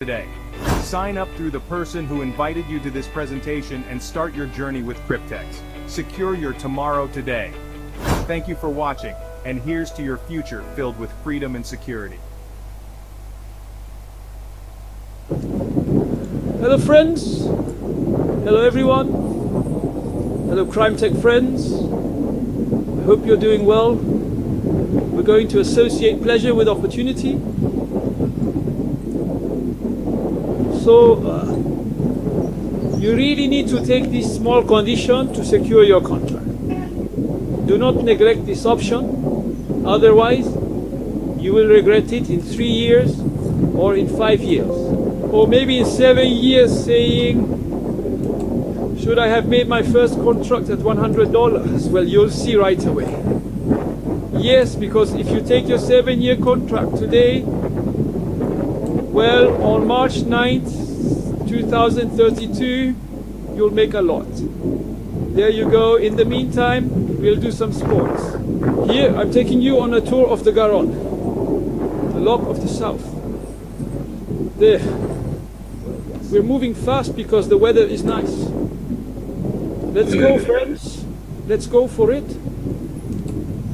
today. Sign up through the person who invited you to this presentation and start your journey with CRyptex. Secure your tomorrow today. Thank you for watching, and here's to your future filled with freedom and security. Hello friends, hello everyone, hello crime tech friends. I hope you're doing well. We're going to associate pleasure with opportunity. So you really need to take this small condition to secure your contract. Do not neglect this option, otherwise you will regret it in 3 years or in 5 years. Or maybe in 7 years saying, should I have made my first contract at $100? Well, you'll see right away. Yes, because if you take your 7-year contract today, well, on March 9th, 2032, you'll make a lot. There you go. In the meantime, we'll do some sports. Here, I'm taking you on a tour of the Garonne, the lock of the south. There. We're moving fast because the weather is nice. Let's go, friends. Let's go for it.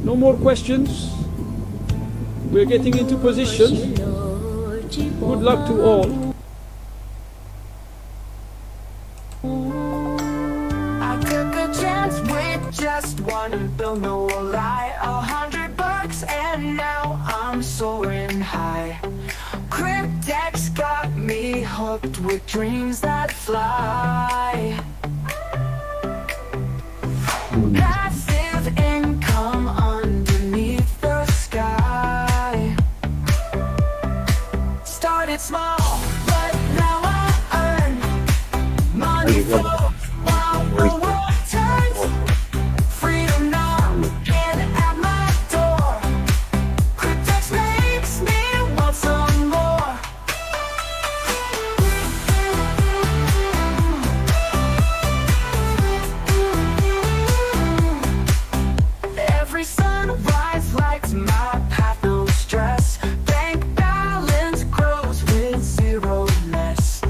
No more questions. We're getting into position. Good luck to all. I took a chance with just one bill, no lie, $100, and now I'm soaring high. CRyptex got me hooked with dreams that fly. Passive income underneath the sky. Started small, but now I earn money flow while the world turns. Freedom knocking at my door. CRyptex makes me want some more. Every sunrise lights my path, no stress. Bank balance grows with zero less.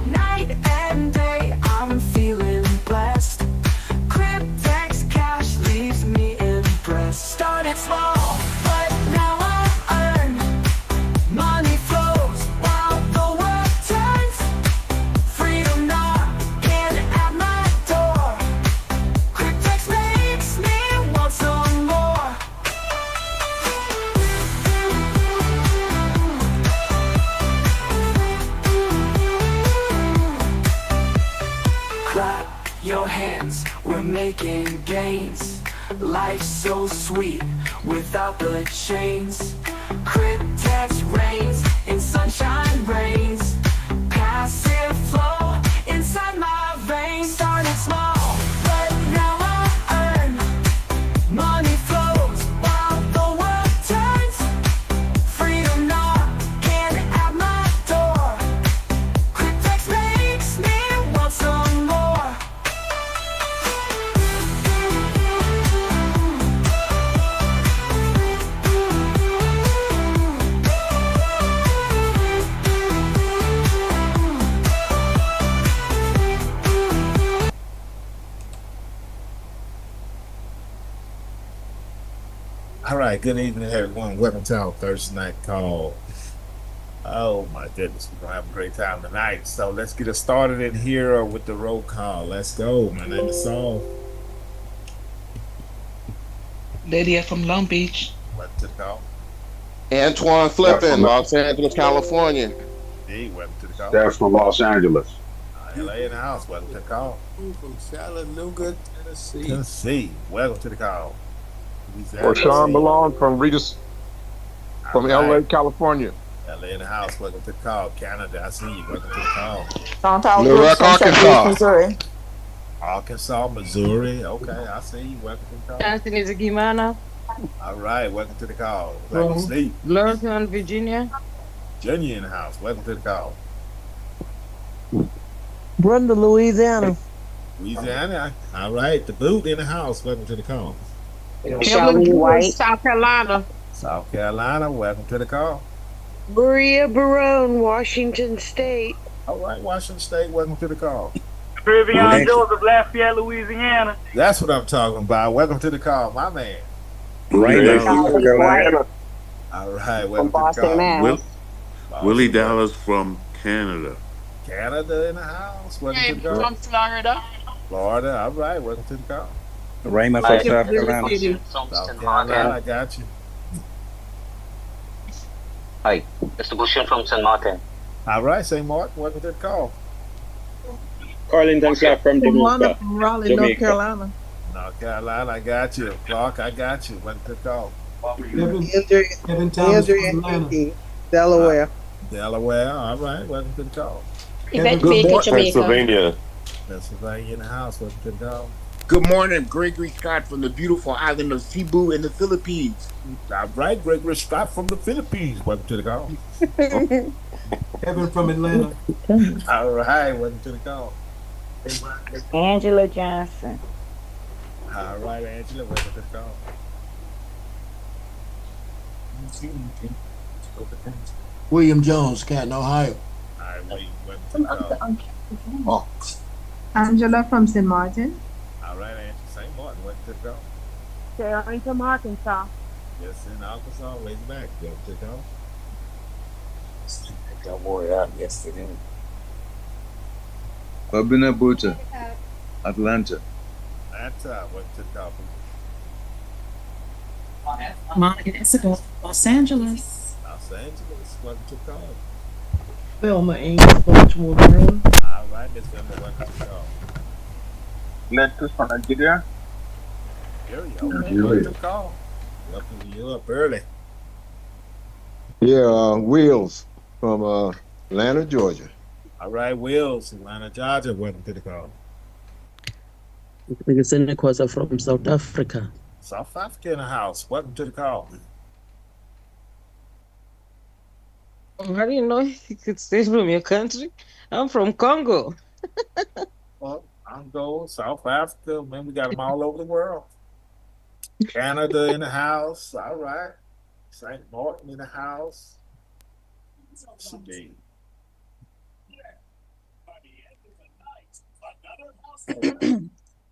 Night and day I'm feeling blessed. CRyptex cash leaves me impressed. Started small, but now I earn. Money flows while the world turns. Freedom knocking at my door. CRyptex makes me want some more. Clap your hands, we're making gains. Life's so sweet without the chains. CRyptex reigns in sunshine rains. Passive flow inside my veins. Started small, but now I earn. Money flows while the world turns. Freedom knocking at my door. CRyptex makes me want some more. All right, good evening, everyone. Welcome to our Thursday night call. Oh my goodness, we're gonna have a great time tonight. So let's get it started in here with the roll call. Let's go. My name is Saul. Lydia from Long Beach. Welcome to the call. Antoine Flippin, Los Angeles, California. Hey, welcome to the call. That's from Los Angeles. LA in the house. Welcome to the call. From Chattanooga, Tennessee. Tennessee. Welcome to the call. Or Sean Malone from Regis, from All LA, right. California. LA in the house. Welcome to the call. Canada, I see you. Welcome to the call. Little Rock, Arkansas. Missouri. Arkansas, Missouri. Okay, I see you. Welcome to the call. Anthony Gimana. All right, welcome to the call. Like you sleep. Lawrence, Virginia. Virginia in the house. Welcome to the call. Brenda, Louisiana. Louisiana. All right, the boot in the house. Welcome to the call. White. South Carolina. South Carolina. Welcome to the call. Maria Barone, Washington State. All right, Washington State, welcome to the call. Vivian Joseph, Lafayette, Louisiana. That's what I'm talking about. Welcome to the call, my man. Raymond, North Carolina. All right, From welcome to the Boston, call. Mass. Willie Dallas from Canada. Canada in the house. Welcome to the call. From Florida. Florida, all right, welcome to the call. Raymond from South Carolina. South Carolina, I got you. Hi, Mr. Bushian from St. Martin. All right, St. Martin, welcome to the call. Carlington Clark from Jamaica. From Raleigh, North Carolina. North Carolina, I got you. Clark, I got you. Welcome to the call. Andrew, Delaware. Delaware, all right, welcome to the call. Pennsylvania. Pennsylvania in the house, welcome to the call. Good morning, Gregory Scott from the beautiful island of Cebu in the Philippines. All right, Gregory Scott from the Philippines, welcome to the call. Kevin from Atlanta. All right, welcome to the call. Angela Johnson. All right, Angela, welcome to the call. William Jones, Canton, Ohio. All right, William, welcome to the call. Angela from St. Martin. All right, Angela, St. Martin, welcome to the call. Sharon from Arkansas. Yes, in Arkansas, way back, welcome to the call. Got wore out yesterday. Abina Buta, Atlanta. Atlanta, welcome to the call. Monica Isabel, Los Angeles. Los Angeles, welcome to the call. Wilma Ames, Baltimore, Maryland. All right, Miss Wilma, welcome to the call. Let's from Nigeria. There you go. Welcome to the call. Welcome you up early. Yeah, Wheels from Atlanta, Georgia. All right, Wills, Atlanta, Georgia, welcome to the call. Kwasa from South Africa. South Africa in the house, welcome to the call. How do you know you could stay from your country? I'm from Congo. Well, Congo, South Africa, man, we got them all over the world. Canada in the house, all right. St. Martin in the house.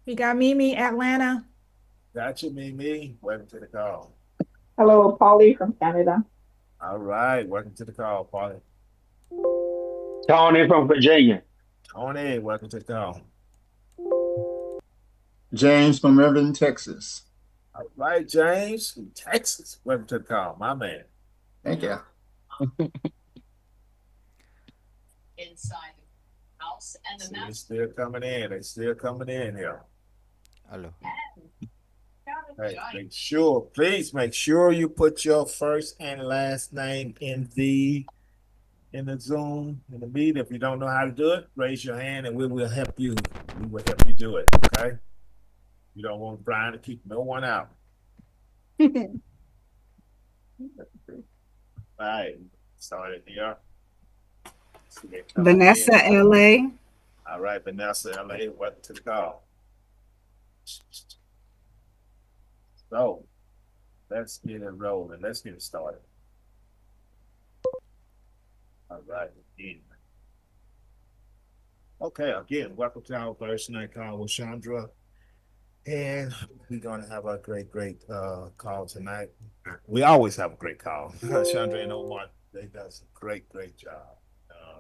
We got Mimi, Atlanta. Got you, Mimi. Welcome to the call. Hello, Polly from Canada. All right, welcome to the call, Polly. Tony from Virginia. Tony, welcome to the call. James from Irving, Texas. All right, James from Texas. Welcome to the call, my man. Thank you. Inside the house and the They're still coming in. They're still coming in here. Hello. Hey, please make sure you put your first and last name in the Zoom, in the meeting. If you don't know how to do it, raise your hand and we will help you. We will help you do it, okay? You don't want Brian to keep no one out. All right, started here. Vanessa, LA. All right, Vanessa, LA, welcome to the call. So, let's get it rolling. Let's get it started. All right, again. Okay, again, welcome to our Thursday night call with Chandra. And we're going to have a great call tonight. We always have a great call. Chandra and Omar, they does a great job.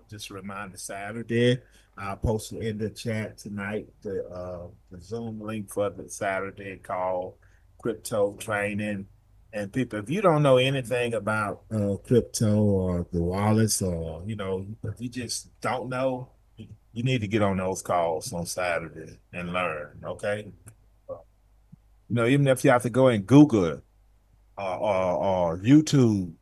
Just a reminder, Saturday, I'll post it in the chat tonight, the Zoom link for the Saturday call, crypto training. And people, if you don't know anything about crypto or the wallets, or, if you just don't know, you need to get on those calls on Saturday and learn, okay? Even if you have to go and Google it or YouTube,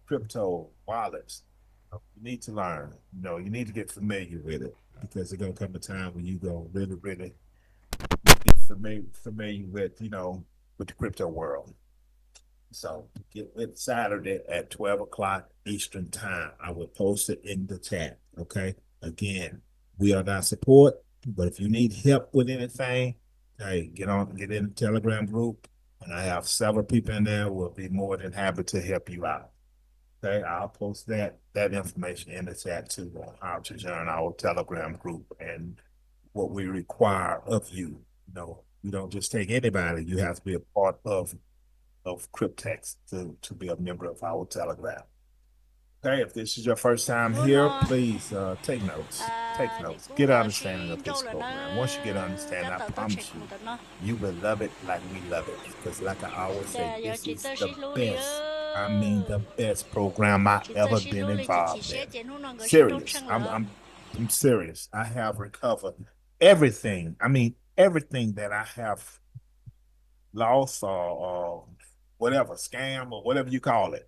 crypto wallets, you need to learn. You need to get familiar with it, because there's gonna come a time when you go really get familiar with with the crypto world. So get with Saturday at 12 o'clock Eastern time. I will post it in the chat. Okay. Again, we are not support, but if you need help with anything, hey, get in the Telegram group, and I have several people in there who will be more than happy to help you out. Okay, I'll post that information in the chat too on how to join our Telegram group and what we require of you. You know, you don't just take anybody. You have to be a part of CRyptex to be a member of our Telegram. Okay, if this is your first time here, please take notes. Take notes. Get an understanding of this program. Once you get an understanding, I promise you, you will love it like we love it. Because like I always say, this is the best. I mean, the best program I ever been involved in. Serious. I'm serious. I have recovered everything. I mean, everything that I have lost or whatever, scam or whatever you call it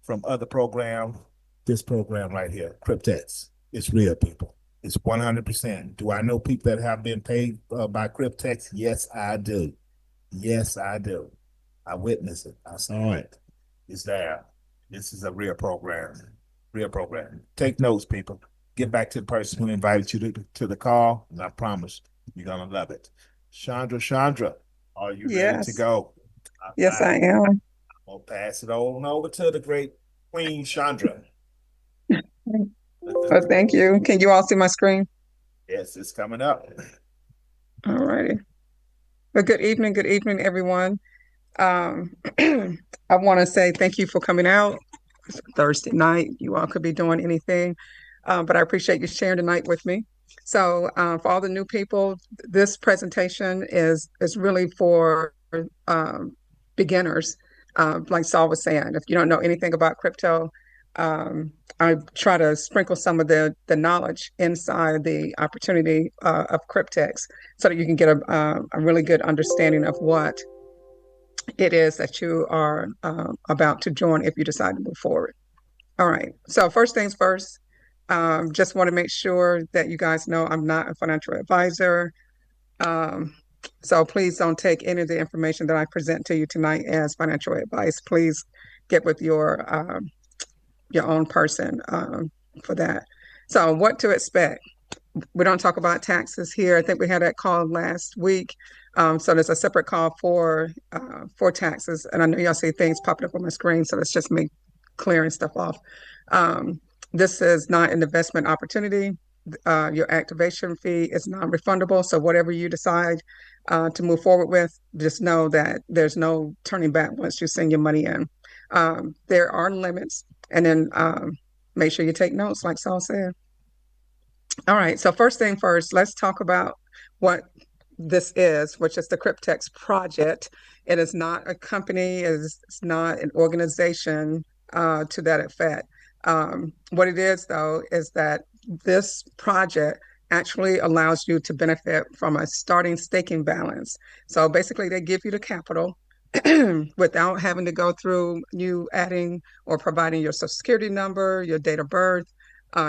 from other programs. This program right here, CRyptex, it's real, people. It's 100%. Do I know people that have been paid by CRyptex? Yes, I do. Yes, I do. I witnessed it. I saw it. It's there. This is a real program. Real program. Take notes, people. Get back to the person who invited you to the call, and I promise you're gonna love it. Chandra, are you ready to go? Yes, I am. I'll pass it on over to the great Queen Chandra. Oh, thank you. Can you all see my screen? Yes, it's coming up. All righty. Well, good evening, everyone. I want to say thank you for coming out. It's Thursday night. You all could be doing anything, but I appreciate you sharing the night with me. So, for all the new people, this presentation is really for beginners. Like Saul was saying, if you don't know anything about crypto, I try to sprinkle some of the knowledge inside the opportunity of CRyptex so that you can get a really good understanding of what it is that you are about to join if you decide to move forward. All right. So first things first, just want to make sure that you guys know I'm not a financial advisor. So please don't take any of the information that I present to you tonight as financial advice. Please get with your own person for that. So what to expect? We don't talk about taxes here. I think we had that call last week. So there's a separate call for taxes. And I know y'all see things popping up on my screen, so that's just me clearing stuff off. This is not an investment opportunity. Your activation fee is non-refundable. So whatever you decide to move forward with, just know that there's no turning back once you send your money in. There are limits. And then make sure you take notes, like Saul said. All right, so first thing first, let's talk about what this is, which is the CRyptex project. It is not a company, it's not an organization to that effect. What it is, though, is that this project actually allows you to benefit from a starting staking balance. So basically, they give you the capital without having to go through you adding or providing your social security number, your date of birth,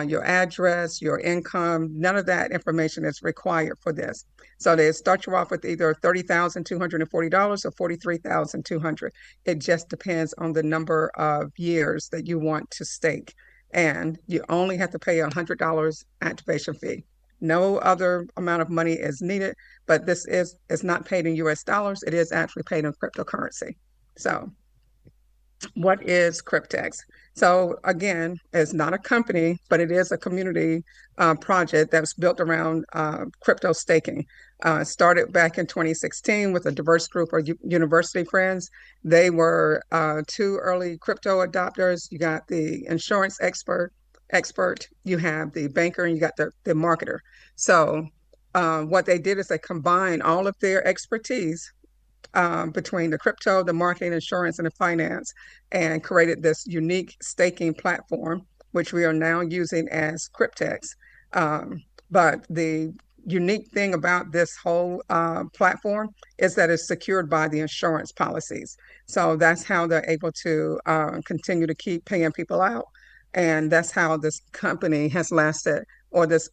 your address, your income. None of that information is required for this. So they start you off with either $30,240 or $43,200. It just depends on the number of years that you want to stake. And you only have to pay $100 activation fee. No other amount of money is needed, but this is not paid in US dollars. It is actually paid in cryptocurrency. So what is CRyptex? So again, it's not a company, but it is a community project that was built around crypto staking. Started back in 2016 with a diverse group of university friends. They were two early crypto adopters. You got the insurance expert, you have the banker, and you got the marketer. So what they did is they combined all of their expertise between the crypto, the marketing, insurance, and the finance, and created this unique staking platform, which we are now using as CRyptex. But the unique thing about this whole platform is that it's secured by the insurance policies. So that's how they're able to continue to keep paying people out. And that's how this company has lasted, or this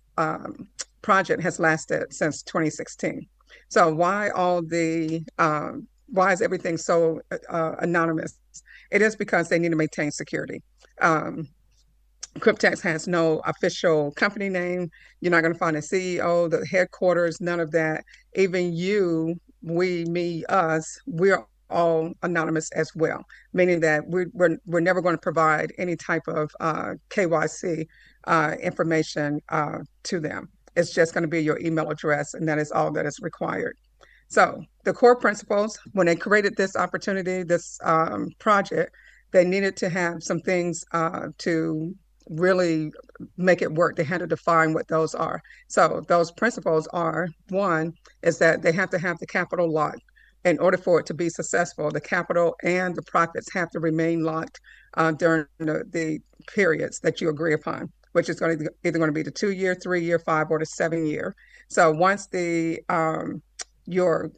project has lasted since 2016. So why is everything so anonymous? It is because they need to maintain security. CRyptex has no official company name. You're not going to find a CEO, the headquarters, none of that. Even you, we, me, us, we're all anonymous as well, meaning that we're never going to provide any type of KYC information to them. It's just going to be your email address, and that is all that is required. So the core principles, when they created this opportunity, this project, they needed to have some things to really make it work. They had to define what those are. So those principles are, one, is that they have to have the capital locked. In order for it to be successful, the capital and the profits have to remain locked during the periods that you agree upon, which is going to either going to be the 2-year, 3-year, 5, or the 7-year. So once your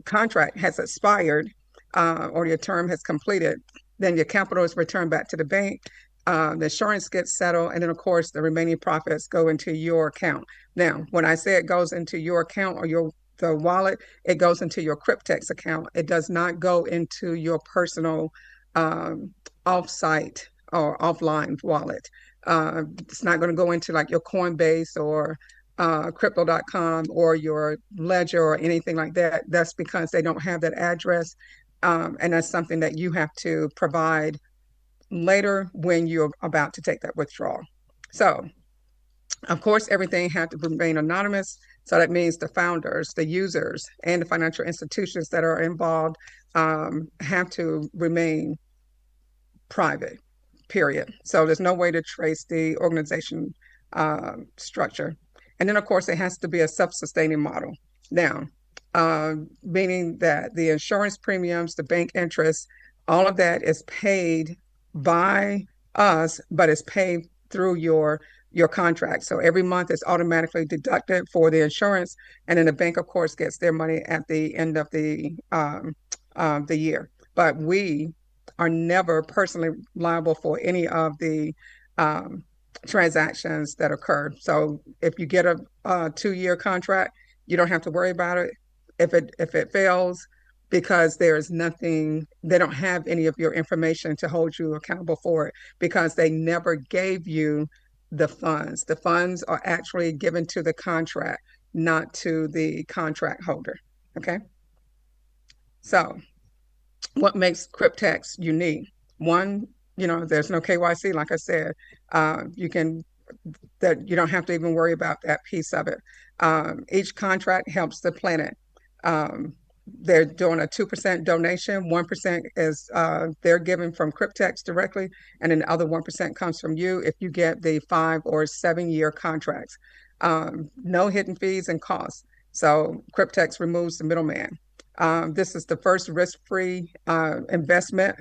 contract has expired or your term has completed, then your capital is returned back to the bank. The insurance gets settled, and then of course the remaining profits go into your account. Now, when I say it goes into your account or the wallet, it goes into your CRyptex account. It does not go into your personal offsite or offline wallet. It's not going to go into like your Coinbase or crypto.com or your ledger or anything like that. That's because they don't have that address. And that's something that you have to provide later when you're about to take that withdrawal. So, of course, everything had to remain anonymous. So that means the founders, the users, and the financial institutions that are involved have to remain private, period. So there's no way to trace the organization structure. And then, of course, it has to be a self-sustaining model. Now, meaning that the insurance premiums, the bank interest, all of that is paid by us, but it's paid through your contract. So every month it's automatically deducted for the insurance, and then the bank, of course, gets their money at the end of the year. But we are never personally liable for any of the transactions that occur. So if you get a 2-year contract, you don't have to worry about it if it fails, because there's nothing, they don't have any of your information to hold you accountable for it, because they never gave you the funds. The funds are actually given to the contract, not to the contract holder. Okay. So what makes CRyptex unique? One, there's no KYC, like I said. You don't have to even worry about that piece of it. Each contract helps the planet. They're doing a 2% donation. 1% is they're given from CRyptex directly, and then the other 1% comes from you if you get the 5 or 7-year contracts. No hidden fees and costs. So CRyptex removes the middleman. This is the first risk-free investment.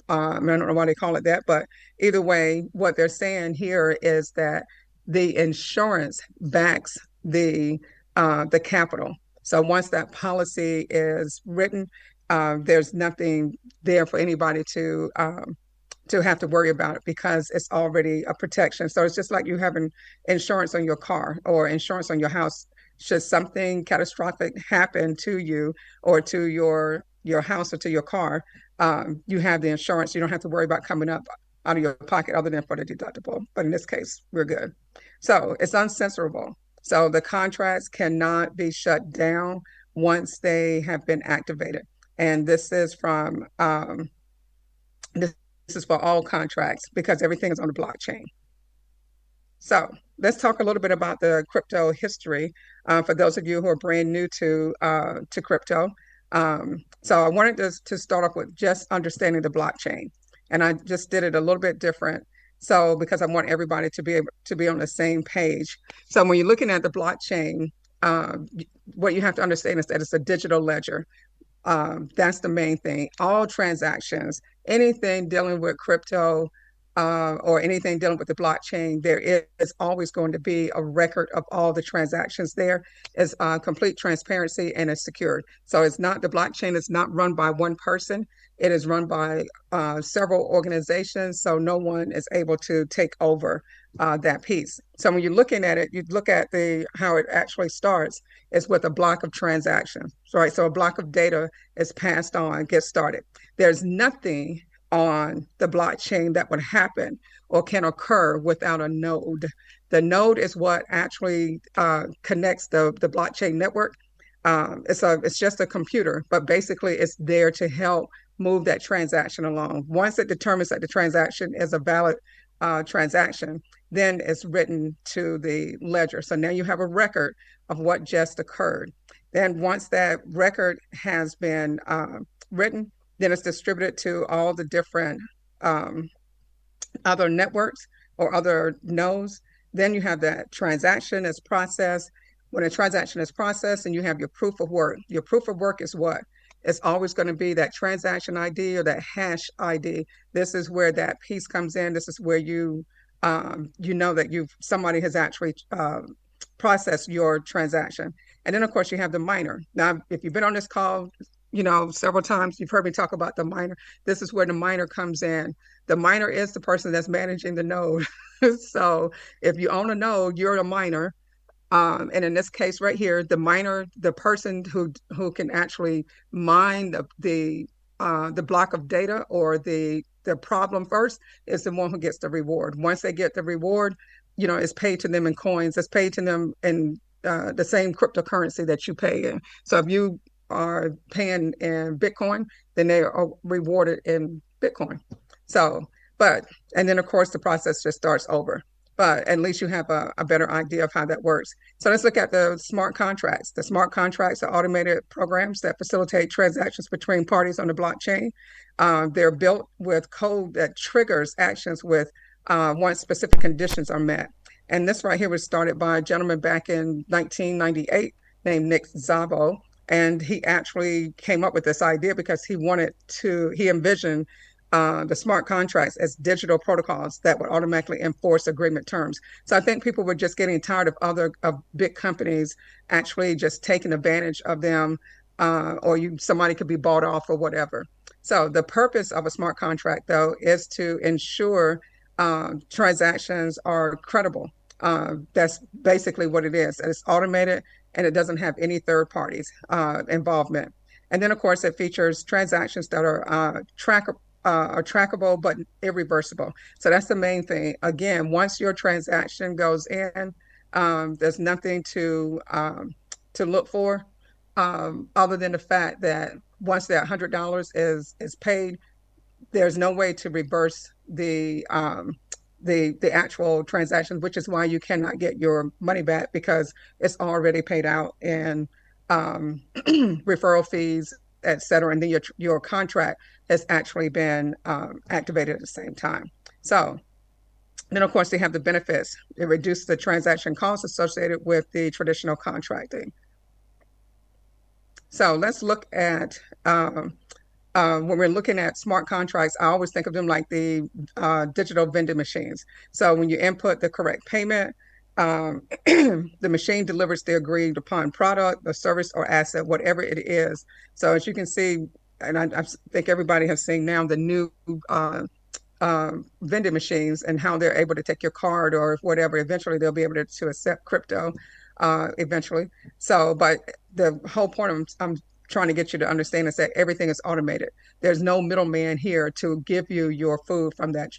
I don't know why they call it that, but either way, what they're saying here is that the insurance backs the capital. So once that policy is written, there's nothing there for anybody to have to worry about it, because it's already a protection. So it's just like you having insurance on your car or insurance on your house. Should something catastrophic happen to you or to your house or to your car, you have the insurance. You don't have to worry about coming up out of your pocket other than for the deductible. But in this case, we're good. So it's uncensorable. So the contracts cannot be shut down once they have been activated. And this is from this is for all contracts, because everything is on the blockchain. So let's talk a little bit about the crypto history for those of you who are brand new to crypto. So I wanted to start off with just understanding the blockchain, and I just did it a little bit different. So because I want everybody to be able to be on the same page. So when you're looking at the blockchain, what you have to understand is that it's a digital ledger. That's the main thing. All transactions, anything dealing with crypto or anything dealing with the blockchain, there is always going to be a record of all the transactions. There is complete transparency, and it's secured. So the blockchain is not run by one person. It is run by several organizations. So no one is able to take over that piece. So when you're looking at it, you look at how it actually starts is with a block of transactions, right? So a block of data is passed on, gets started. There's nothing on the blockchain that would happen or can occur without a node. The node is what actually connects the blockchain network. It's just a computer, but basically it's there to help move that transaction along. Once it determines that the transaction is a valid transaction, then it's written to the ledger. So now you have a record of what just occurred. Then once that record has been written, then it's distributed to all the different other networks or other nodes. Then you have that transaction is processed. When a transaction is processed and you have your proof of work, your proof of work is what? It's always going to be that transaction ID or that hash ID. This is where that piece comes in. This is where you know that somebody has actually processed your transaction. And then of course you have the miner. Now, if you've been on this call, several times, you've heard me talk about the miner. This is where the miner comes in. The miner is the person that's managing the node. So if you own a node, you're a miner. And in this case right here, the miner, the person who can actually mine the block of data or the problem first is the one who gets the reward. Once they get the reward, it's paid to them in coins. It's paid to them in the same cryptocurrency that you pay in. So if you are paying in Bitcoin, then they are rewarded in Bitcoin. And then of course the process just starts over. But at least you have a better idea of how that works. So let's look at the smart contracts. The smart contracts are automated programs that facilitate transactions between parties on the blockchain. They're built with code that triggers actions once specific conditions are met. And this right here was started by a gentleman back in 1998 named Nick Szabo. And he actually came up with this idea because he envisioned the smart contracts as digital protocols that would automatically enforce agreement terms. So I think people were just getting tired of big companies actually just taking advantage of them, or somebody could be bought off or whatever. So the purpose of a smart contract, though, is to ensure transactions are credible. That's basically what it is. It's automated and it doesn't have any third parties involvement. And then, of course, it features transactions that are trackable but irreversible. So that's the main thing. Again, once your transaction goes in, there's nothing to look for other than the fact that once that $100 is paid, there's no way to reverse the actual transaction, which is why you cannot get your money back because it's already paid out in referral fees, et cetera, and then your contract has actually been activated at the same time. So then, of course, they have the benefits. It reduces the transaction costs associated with the traditional contracting. So let's look at when we're looking at smart contracts, I always think of them like the digital vending machines. So when you input the correct payment, the machine delivers the agreed upon product, the service or asset, whatever it is. So as you can see, and I think everybody has seen now the new vending machines and how they're able to take your card or whatever. Eventually, they'll be able to accept crypto eventually. So, but the whole point I'm trying to get you to understand is that everything is automated. There's no middleman here to give you your food from that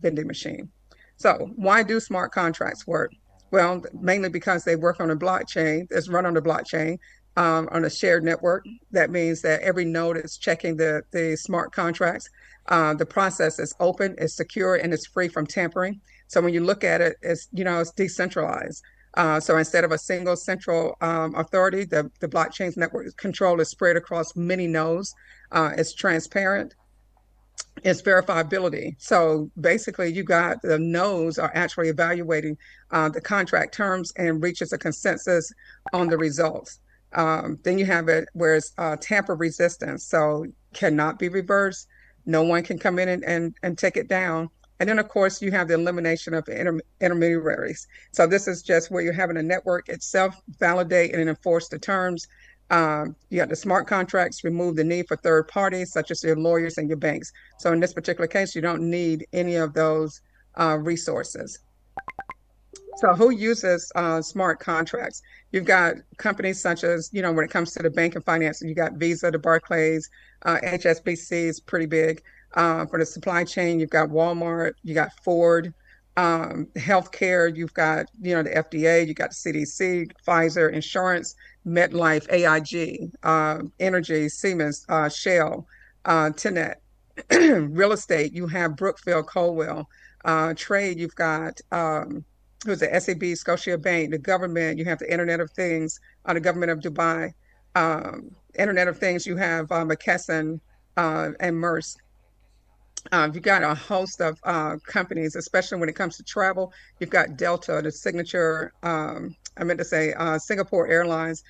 vending machine. So why do smart contracts work? Well, mainly because they work on a blockchain. It's run on the blockchain on a shared network. That means that every node is checking the smart contracts. The process is open, it's secure, and it's free from tampering. So when you look at it, it's decentralized. So instead of a single central authority, the blockchain's network control is spread across many nodes. It's transparent. It's verifiability. So basically, you got the nodes are actually evaluating the contract terms and reaches a consensus on the results. Then you have it where it's tamper resistance, so cannot be reversed. No one can come in and take it down. And then, of course, you have the elimination of intermediaries. So this is just where you're having a network itself validate and enforce the terms. You got the smart contracts, remove the need for third parties, such as your lawyers and your banks. So in this particular case, you don't need any of those resources. So who uses smart contracts? You've got companies such as, when it comes to the bank and finance, you got Visa, the Barclays, HSBC is pretty big. For the supply chain, you've got Walmart, you got Ford, Healthcare, you've got, the FDA, you got the CDC, Pfizer, insurance, MetLife, AIG, energy, Siemens, Shell, Tenet. Real estate, you have Brookfield, Colwell. Trade, you've got who's the SAB, Scotiabank. The government, you have the Internet of Things, the government of Dubai. Internet of Things, you have McKesson and Maersk. You've got a host of companies, especially when it comes to travel. You've got Delta, the Signature, I meant to say Singapore Airlines,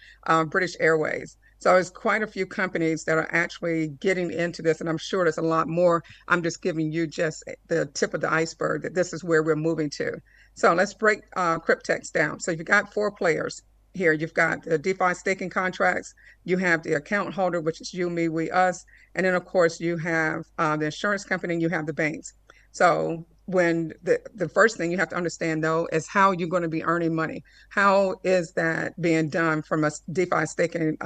British Airways. So it's quite a few companies that are actually getting into this, and I'm sure there's a lot more. I'm just giving you just the tip of the iceberg that this is where we're moving to. So let's break CrypteX down. So you've got 4 players here. You've got the DeFi staking contracts. You have the account holder, which is you, me, we, us. And then, of course, you have the insurance company and you have the banks. So when the first thing you have to understand, though, is how you're going to be earning money. How is that being done from a DeFi staking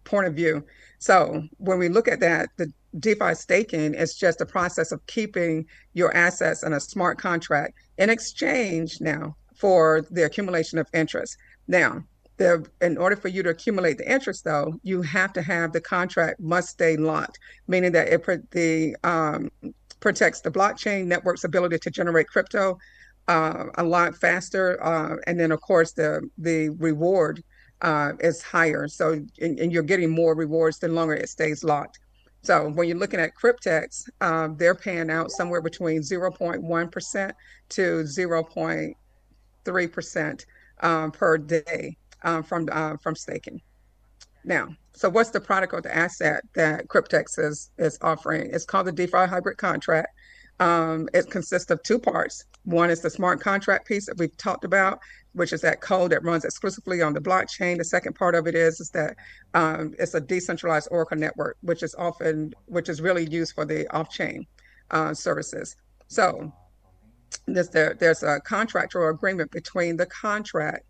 point of view? So when we look at that, the DeFi staking is just a process of keeping your assets in a smart contract in exchange now for the accumulation of interest. Now, in order for you to accumulate the interest, though, you have to have the contract must stay locked, meaning that it protects the blockchain network's ability to generate crypto a lot faster. And then, of course, the reward is higher. So, and you're getting more rewards the longer it stays locked. So when you're looking at CrypteX, they're paying out somewhere between 0.1% to 0.3% per day from staking. Now, so what's the product or the asset that CrypteX is offering? It's called the DeFi hybrid contract. It consists of 2 parts. One is the smart contract piece that we've talked about, which is that code that runs exclusively on the blockchain. The second part of it is that it's a decentralized Oracle network, which is really used for the off-chain services. So there's a contract or agreement between the contract,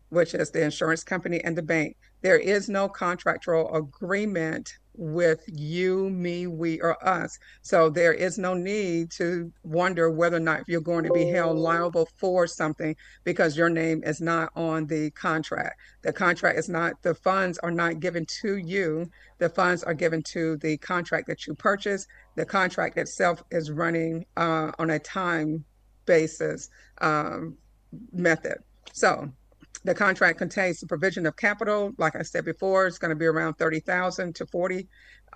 which is the insurance company, and the bank. There is no contractual agreement with you, me, we, or us. So there is no need to wonder whether or not you're going to be held liable for something because your name is not on the contract. The contract is not, the funds are not given to you. The funds are given to the contract that you purchase. The contract itself is running on a time basis method. So the contract contains the provision of capital. Like I said before, it's going to be around 30,000 to 40.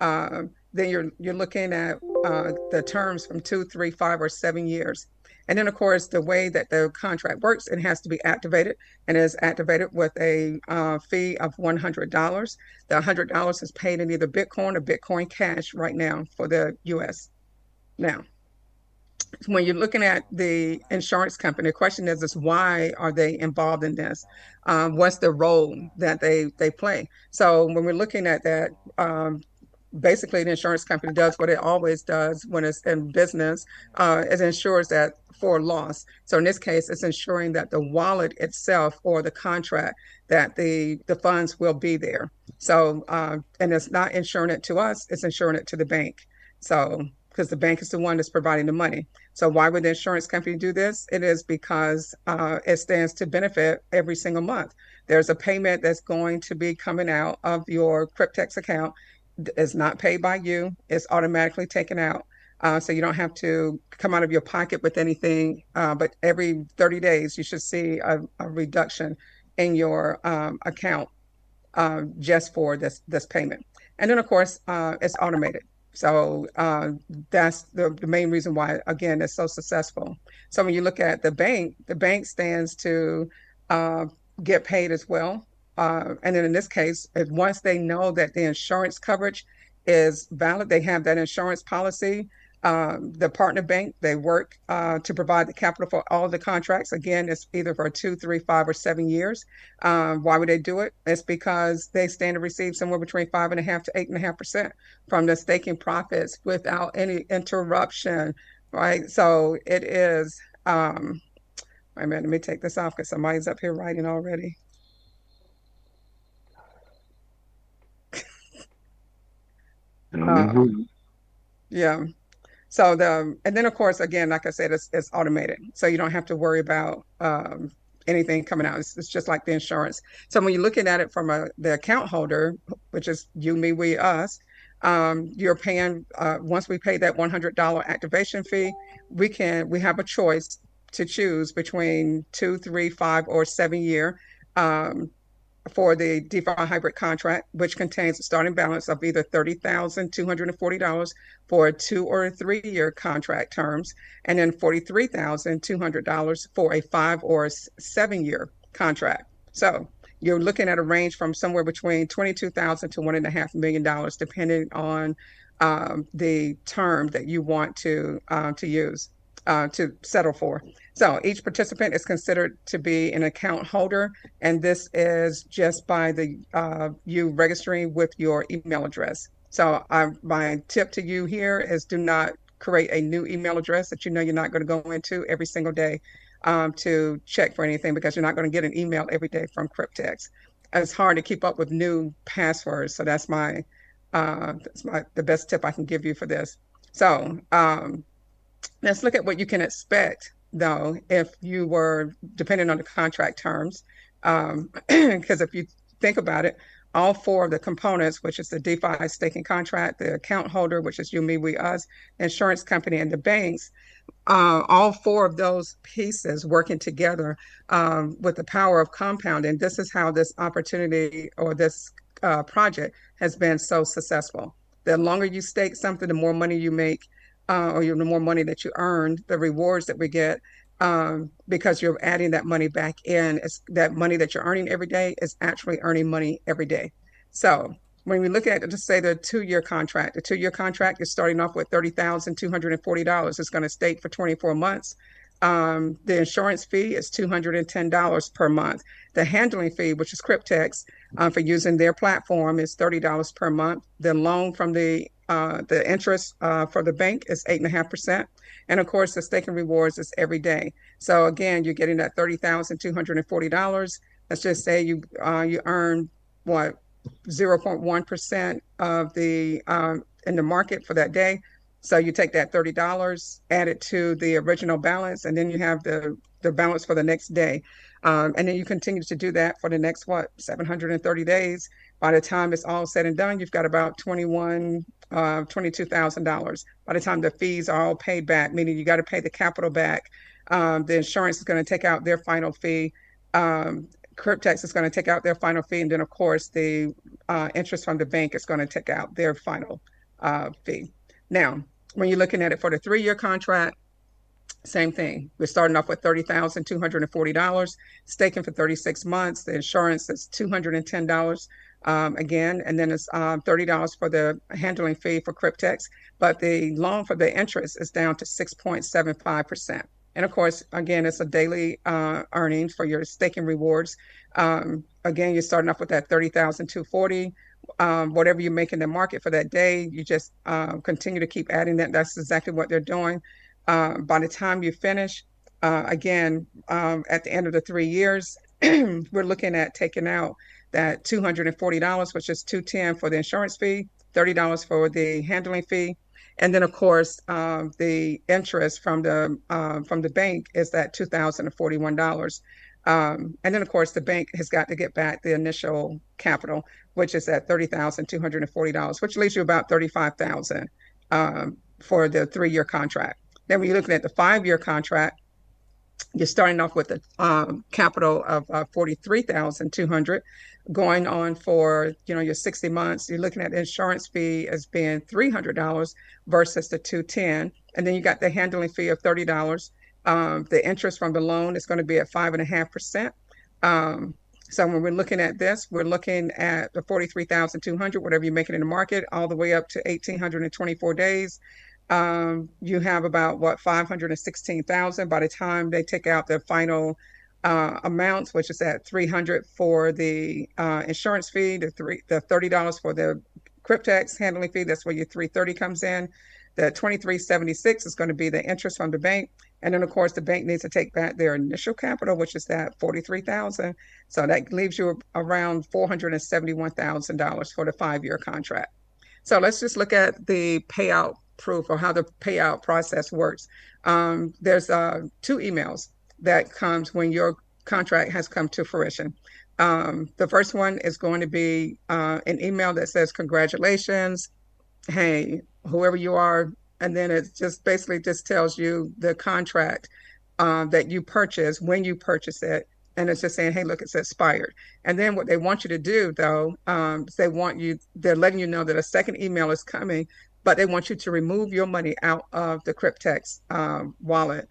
Then you're looking at the terms from 2, 3, 5, or 7 years. And then, of course, the way that the contract works, it has to be activated, and it is activated with a fee of $100. The $100 is paid in either Bitcoin or Bitcoin Cash right now for the U.S. Now, when you're looking at the insurance company, the question is why are they involved in this? What's the role that they play? So when we're looking at that, basically the insurance company does what it always does when it's in business. It ensures that for loss. So in this case, it's ensuring that the wallet itself or the contract that the funds will be there. So and it's not insuring it to us, it's insuring it to the bank. So because the bank is the one that's providing the money. So why would the insurance company do this? It is because it stands to benefit every single month. There's a payment that's going to be coming out of your CrypteX account. It's not paid by you. It's automatically taken out. So you don't have to come out of your pocket with anything. But every 30 days, you should see a reduction in your account just for this payment. And then, of course, it's automated. So that's the main reason why, again, it's so successful. So when you look at the bank stands to get paid as well. And then in this case, once they know that the insurance coverage is valid, they have that insurance policy. The partner bank, they work to provide the capital for all the contracts. Again, it's either for 2, 3, 5, or 7 years. Why would they do it? It's because they stand to receive somewhere between 5.5% to 8.5% from the staking profits without any interruption, right? So it is, wait a minute, let me take this off because somebody's up here writing already. Yeah. So and then of course, again, like I said, it's automated. So you don't have to worry about anything coming out. It's just like the insurance. So when you're looking at it from the account holder, which is you, me, we, us, you're paying, once we pay that $100 activation fee, we have a choice to choose between 2, 3, 5, or 7 year. For the DeFi hybrid contract, which contains a starting balance of either $30,240 for a 2 or 3 year contract terms, and then $43,200 for a 5 or 7 year contract. So you're looking at a range from somewhere between $22,000 to $1.5 million, depending on the term that you want to use to settle for. So each participant is considered to be an account holder, and this is just by you registering with your email address. So my tip to you here is do not create a new email address that you know you're not going to go into every single day to check for anything, because you're not going to get an email every day from CrypteX. It's hard to keep up with new passwords, so that's the best tip I can give you for this. So let's look at what you can expect, though, if you were depending on the contract terms. Because if you think about it, all four of the components, which is the DeFi staking contract, the account holder, which is you, me, we, us, the insurance company, and the banks, all four of those pieces working together with the power of compounding. This is how this opportunity or this project has been so successful. The longer you stake something, the more money you make, or the more money that you earn, the rewards that we get, because you're adding that money back in. It's that money that you're earning every day is actually earning money every day. So when we look at, just say the 2 year contract, the 2 year contract is starting off with $30,240. It's going to stake for 24 months. The insurance fee is $210 per month. The handling fee, which is CrypteX, for using their platform, is $30 per month. The loan from the interest for the bank is 8.5%. And of course, the staking rewards is every day. So again, you're getting that $30,240. Let's just say you earn what, 0.1% of the in the market for that day. So you take that $30, add it to the original balance, and then you have the balance for the next day. And then you continue to do that for the next, 730 days. By the time it's all said and done, you've got about $22,000. By the time the fees are all paid back, meaning you got to pay the capital back, the insurance is going to take out their final fee. CrypteX is going to take out their final fee, and then of course the interest from the bank is going to take out their final fee. Now, when you're looking at it for the 3 year contract, same thing. We're starting off with $30,240, staking for 36 months. The insurance is $210 again, and then it's $30 for the handling fee for CrypteX. But the loan for the interest is down to 6.75%. And of course, again, it's a daily earning for your staking rewards. Again, you're starting off with that $30,240. Whatever you make in the market for that day, you just continue to keep adding that. That's exactly what they're doing. By the time you finish, again, at the end of the 3 years, we're looking at taking out that $240, which is $210 for the insurance fee, $30 for the handling fee. And then, of course, the interest from the bank is that $2,041. And then, of course, the bank has got to get back the initial capital, which is at $30,240, which leaves you about $35,000 for the 3 year contract. Then when you're looking at the 5 year contract, you're starting off with a capital of $43,200, going on for your 60 months. You're looking at the insurance fee as being $300 versus the $210, and then you got the handling fee of $30. The interest from the loan is going to be at 5.5%. So when we're looking at this, we're looking at the $43,200, whatever you're making in the market, all the way up to 1,824 days. You have about $516,000 by the time they take out the final amounts, which is at $300 for the insurance fee, the $30 for the CrypteX handling fee. That's where your $330 comes in. The $23.76 is going to be the interest from the bank, and then of course the bank needs to take back their initial capital, which is that $43,000. So that leaves you around $471,000 for the 5 year contract. So let's just look at the payout proof or how the payout process works. There's 2 emails that comes when your contract has come to fruition. The first one is going to be an email that says, congratulations, hey, whoever you are. And then it just basically just tells you the contract that you purchase, when you purchase it. And it's just saying, hey, look, it's expired. And then what they want you to do, though, is they're letting you know that a second email is coming, but they want you to remove your money out of the CRyptex wallet.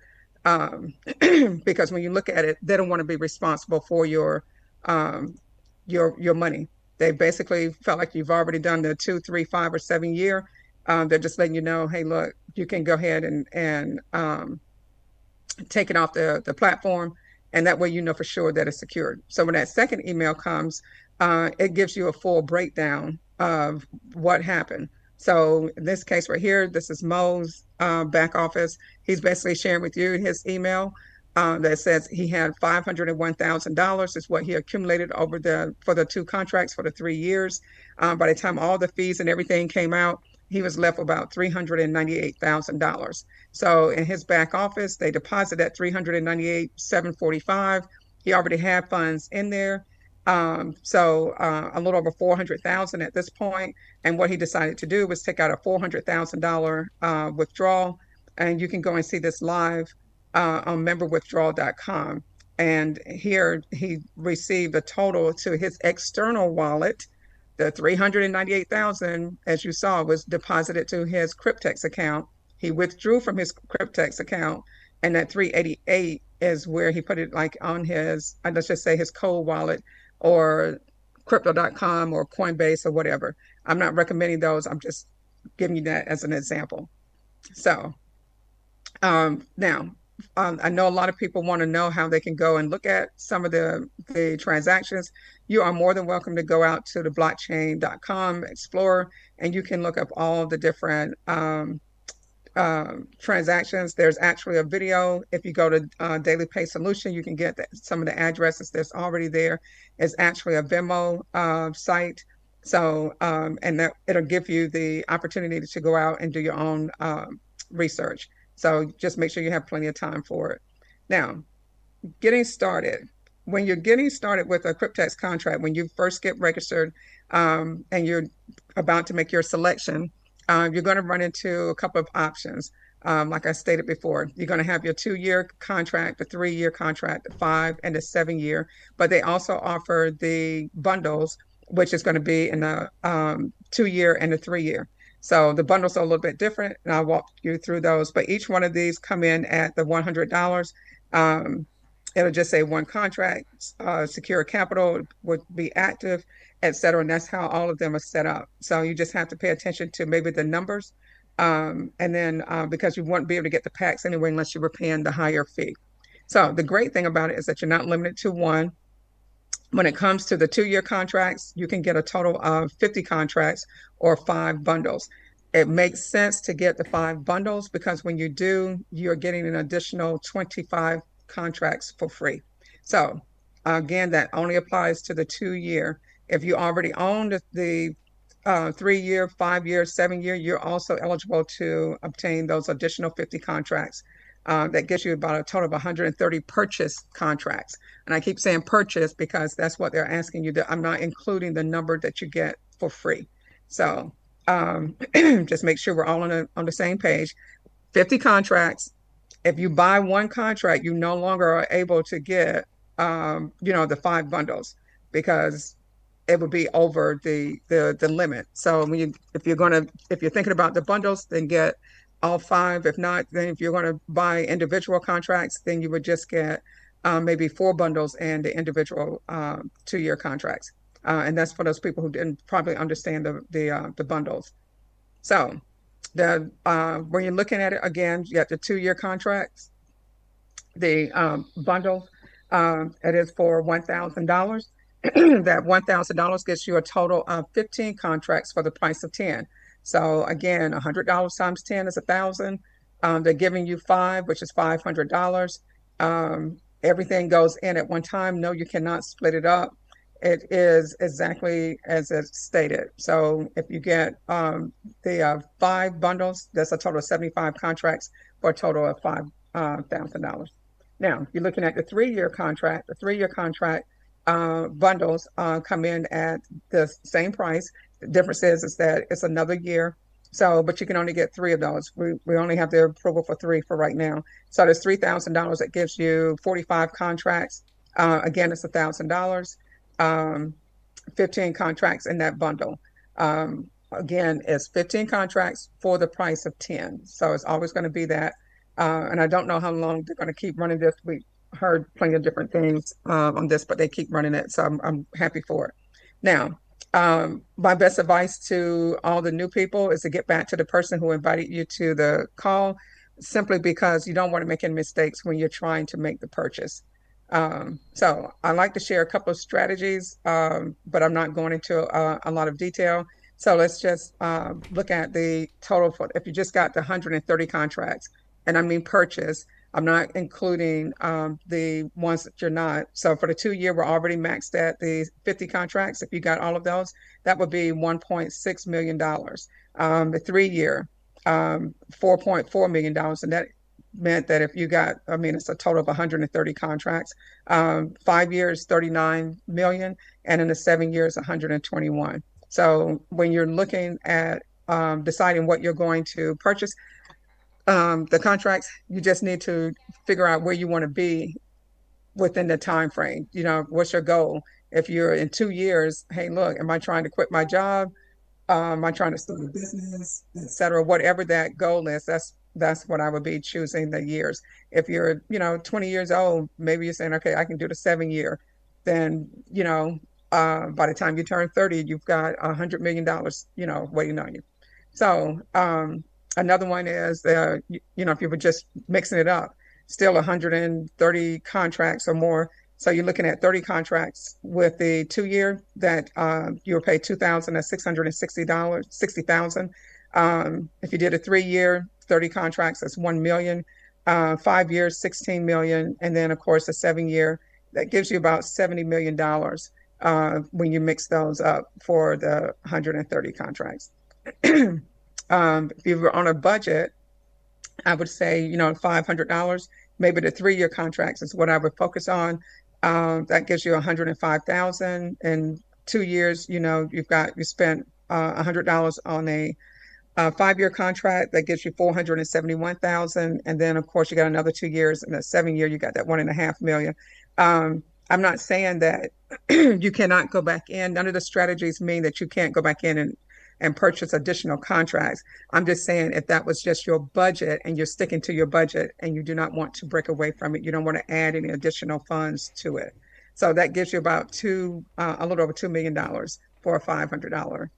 Because when you look at it, they don't want to be responsible for your money. They basically felt like you've already done the 2, 3, 5, or 7 year. They're just letting you know, hey, look, you can go ahead and take it off the platform, and that way you know for sure that it's secured. So when that second email comes, it gives you a full breakdown of what happened. So in this case right here, this is Mo's back office. He's basically sharing with you his email that says he had $501,000 is what he accumulated for the 2 contracts for the 3 years. By the time all the fees and everything came out, he was left about $398,000. So in his back office, they deposited at $398,745. He already had funds in there. So a little over $400,000 at this point. And what he decided to do was take out a $400,000 withdrawal. And you can go and see this live on memberwithdrawal.com. And here he received a total to his external wallet. The $398,000, as you saw, was deposited to his CRyptex account. He withdrew from his CRyptex account, and that 388 is where he put it, like on his, let's just say his cold wallet or crypto.com or Coinbase or whatever. I'm not recommending those. I'm just giving you that as an example. So now, I know a lot of people want to know how they can go and look at some of the transactions. You are more than welcome to go out to the blockchain.com Explorer, and you can look up all the different transactions. There's actually a video. If you go to Daily Pay Solution, you can get some of the addresses that's already there. It's actually a Venmo site. So, and that it'll give you the opportunity to go out and do your own research. So just make sure you have plenty of time for it. Now, getting started. When you're getting started with a CRyptex contract, when you first get registered and you're about to make your selection, you're going to run into a couple of options. Like I stated before, you're going to have your 2-year contract, the 3-year contract, the 5 and the 7-year, but they also offer the bundles, which is going to be in the 2-year and the 3-year. So the bundles are a little bit different, and I'll walk you through those, but each one of these come in at the $100. It'll just say 1 contract, secure capital would be active, et cetera. And that's how all of them are set up. So you just have to pay attention to maybe the numbers. And then because you won't be able to get the packs anyway unless you were paying the higher fee. So the great thing about it is that you're not limited to 1. When it comes to the 2-year contracts, you can get a total of 50 contracts or 5 bundles. It makes sense to get the 5 bundles because when you do, you're getting an additional 25 contracts for free. So again, that only applies to the 2-year. If you already own the 3-year, 5-year, 7-year, you're also eligible to obtain those additional 50 contracts. That gives you about a total of 130 purchase contracts. And I keep saying purchase because that's what they're asking you. I'm not including the number that you get for free. So just make sure we're all on the same page. 50 contracts. If you buy 1 contract, you no longer are able to get, the 5 bundles because it would be over the limit. So if you're thinking about the bundles, then get all 5. If not, then if you're going to buy individual contracts, then you would just get maybe 4 bundles and the individual 2-year contracts. And that's for those people who didn't probably understand the bundles. So when you're looking at it again, you got the 2-year contracts, the bundle, it is for $1,000. That $1,000 gets you a total of 15 contracts for the price of 10. So again, $100 times 10 is 1,000. They're giving you 5, which is $500. Everything goes in at one time. No, you cannot split it up. it is exactly as it's stated. So if you get the 5 bundles, that's a total of 75 contracts for a total of $5,000. Now, you're looking at the 3-year contract. The 3-year contract bundles come in at the same price. The difference is that it's another year. So, but you can only get 3 of those. We only have the approval for 3 for right now. So there's $3,000 that gives you 45 contracts. Again, it's $1,000. 15 contracts in that bundle. Again, it's 15 contracts for the price of 10. So it's always going to be that. And I don't know how long they're going to keep running this. We heard plenty of different things on this, but they keep running it. So I'm happy for it. Now, my best advice to all the new people is to get back to the person who invited you to the call, simply because you don't want to make any mistakes when you're trying to make the purchase. So I like to share a couple of strategies, but I'm not going into a lot of detail. So let's just look at the total for, if you just got the 130 contracts, and I mean purchase, I'm not including the ones that you're not. So for the 2-year, we're already maxed at the 50 contracts. If you got all of those, that would be $1.6 million. The 3-year, $4.4 million. And that meant that if you got, I mean, it's a total of 130 contracts. 5 years, 39 million, and in the 7 years, 121. So when you're looking at deciding what you're going to purchase, the contracts, you just need to figure out where you want to be within the time frame. You know, what's your goal? If you're in 2 years, hey, look, am I trying to quit my job? Am I trying to start a business, et cetera? Whatever that goal is, that's what I would be choosing the years. If you're, 20 years old, maybe you're saying, okay, I can do the 7-year. Then, by the time you turn 30, you've got $100 million, waiting on you. So another one is, if you were just mixing it up, still 130 contracts or more. So you're looking at 30 contracts with the 2-year that you'll pay $2,660, $60,000. If you did a 3-year, 30 contracts, that's 1 million. 5 years, 16 million, and then of course a 7-year that gives you about $70 million when you mix those up for the 130 contracts. If you were on a budget, I would say, $500. Maybe the 3-year contracts is what I would focus on. That gives you $105,000. In 2 years, you spent $100 on a 5-year contract that gives you $471,000, and then of course you got another 2 years, and the 7-year you got that $1.5 million. I'm not saying that you cannot go back in. None of the strategies mean that you can't go back in and purchase additional contracts. I'm just saying, if that was just your budget and you're sticking to your budget and you do not want to break away from it, you don't want to add any additional funds to it. So that gives you about a little over $2 million for a $500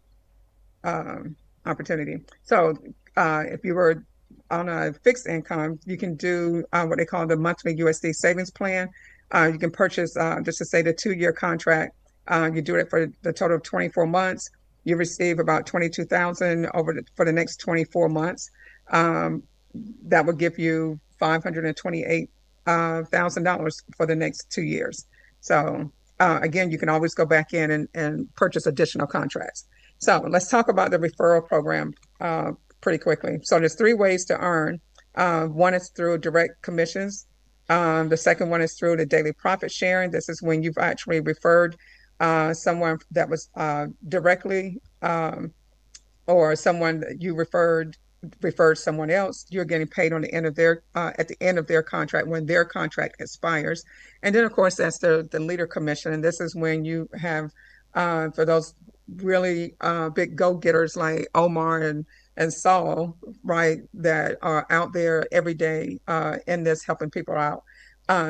opportunity. So if you were on a fixed income, you can do what they call the monthly USD savings plan. You can purchase, just to say, the 2-year contract. You do it for the total of 24 months. You receive about $22,000 for the next 24 months. That would give you $528,000 for the next 2 years. So again, you can always go back in and purchase additional contracts. So let's talk about the referral program pretty quickly. So there's 3 ways to earn. One is through direct commissions. The second one is through the daily profit sharing. This is when you've actually referred someone that was directly, or someone that you referred someone else. You're getting paid on the end of their at the end of their contract, when their contract expires. And then of course that's the leader commission, and this is when you have for those really big go-getters like Omar and Saul, right, that are out there every day in this, helping people out.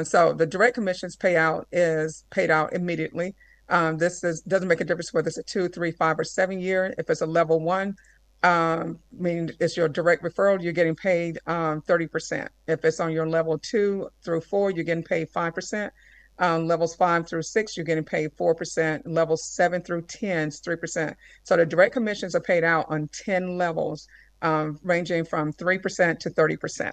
So the direct commissions payout is paid out immediately. This doesn't make a difference whether it's a 2, 3, 5, or 7-year. If it's a level 1, meaning it's your direct referral, you're getting paid 30%. If it's on your level 2 through 4, you're getting paid 5%. Levels 5 through 6, you're getting paid 4%. Levels 7 through 10 is 3%. So the direct commissions are paid out on 10 levels, ranging from 3% to 30%.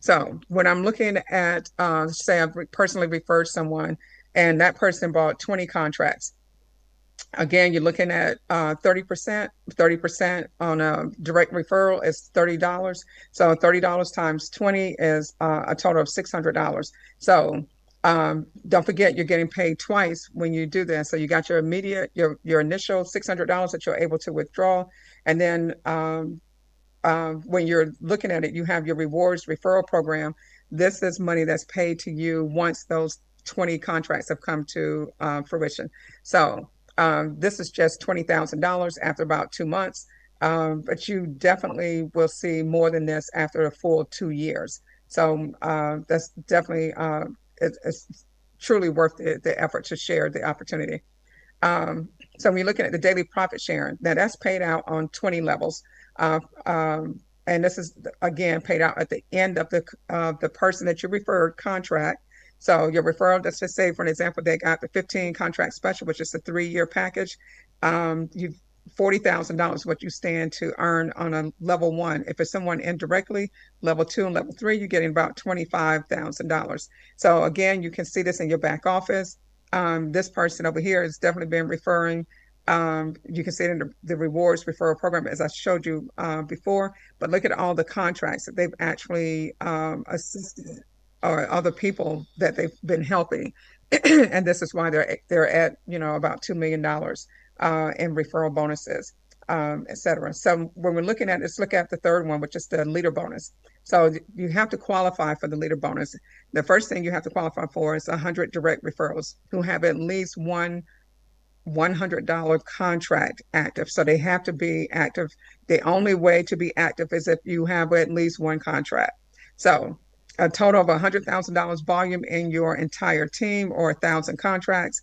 So when I'm looking at, say I've personally referred someone and that person bought 20 contracts. Again, you're looking at 30%. 30% on a direct referral is $30. So $30 times 20 is a total of $600. So don't forget, you're getting paid twice when you do this. So you got your immediate, your initial $600 that you're able to withdraw, and then when you're looking at it, you have your rewards referral program. This is money that's paid to you once those 20 contracts have come to fruition. So this is just $20,000 after about 2 months, but you definitely will see more than this after a full 2 years. So that's definitely it's truly worth the effort to share the opportunity. So when you're looking at the daily profit sharing, now that's paid out on 20 levels. Uh, and this is again paid out at the end of the person that you referred contract. So your referral, let's just say for an example, they got the 15 contract special, which is a 3-year package. You've $40,000 what you stand to earn on a level 1. If it's someone indirectly, level 2 and level 3, you're getting about $25,000. So again, you can see this in your back office. This person over here has definitely been referring. You can see it in the rewards referral program, as I showed you before, but look at all the contracts that they've actually assisted or other people that they've been helping. And this is why they're at, about $2 million in referral bonuses, et cetera. So when we're looking at, let's look at the third one, which is the leader bonus. So you have to qualify for the leader bonus. The first thing you have to qualify for is 100 direct referrals who have at least one $100 contract active. So they have to be active. The only way to be active is if you have at least one contract. So a total of $100,000 volume in your entire team, or 1,000 contracts.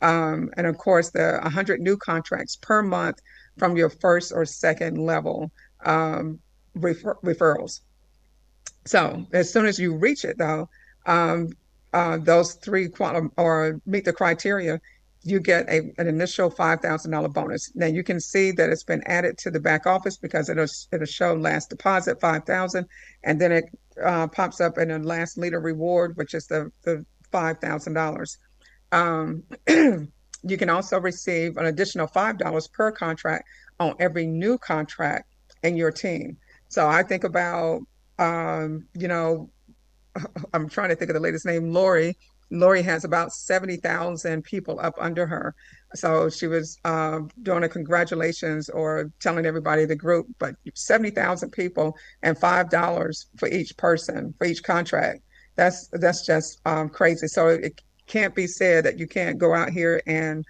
And of course, the 100 new contracts per month from your first or second level referrals. So as soon as you reach it, though, those three or meet the criteria, you get an initial $5,000 bonus. Now you can see that it's been added to the back office because it'll show last deposit 5,000, and then it pops up in a last leader reward, which is the $5,000. You can also receive an additional $5 per contract on every new contract in your team. So I think about, I'm trying to think of the latest name, Lori. Lori has about 70,000 people up under her. So she was doing a congratulations or telling everybody the group, but 70,000 people and $5 for each person, for each contract. That's just crazy. So it can't be said that you can't go out here and